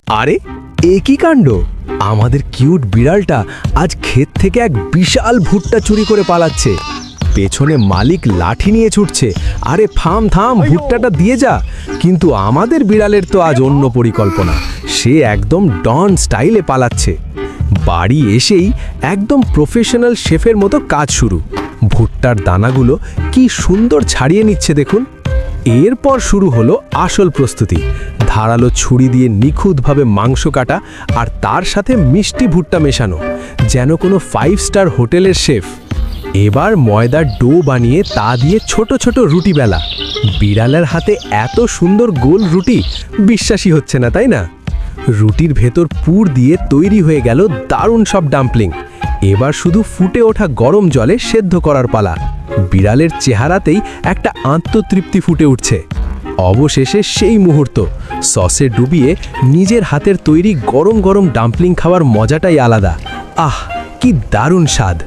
আরে এ কি কাণ্ড! আমাদের কিউট বিড়ালটা আজ ক্ষেত থেকে এক বিশাল ভুট্টা চুরি করে পালাচ্ছে। পেছনে মালিক লাঠি নিয়ে ছুটছে, আরে থাম, ভুট্টাটা দিয়ে যা। কিন্তু আমাদের বিড়ালের তো আজ অন্য পরিকল্পনা, সে একদম ডন স্টাইলে পালাচ্ছে। বাড়ি এসেই একদম প্রফেশনাল শেফের মতো কাজ শুরু। ভুট্টার দানাগুলো কি সুন্দর ছাড়িয়ে নিচ্ছে দেখুন। এরপর শুরু হলো আসল প্রস্তুতি। ধারালো ছুরি দিয়ে নিখুঁতভাবে মাংস কাটা, আর তার সাথে মিষ্টি ভুট্টা মেশানো, যেন কোনো 5 স্টার হোটেলের শেফ। এবার ময়দার ডো বানিয়ে তা দিয়ে ছোট ছোট রুটি বেলা। বিড়ালের হাতে এত সুন্দর গোল রুটি, বিশ্বাসই হচ্ছে না, তাই না? রুটির ভেতর পুর দিয়ে তৈরি হয়ে গেল দারুণ সব ডাম্পলিং। এবার শুধু ফুটে ওঠা গরম জলে সেদ্ধ করার পালা। বিড়ালের চেহারাতেই একটা আত্মতৃপ্তি ফুটে উঠছে। অবশেষে সেই মুহূর্ত, সসে ডুবিয়ে নিজের হাতের তৈরি গরম গরম ডাম্পলিং খাওয়ার মজাটাই আলাদা। আহ, কি দারুণ স্বাদ!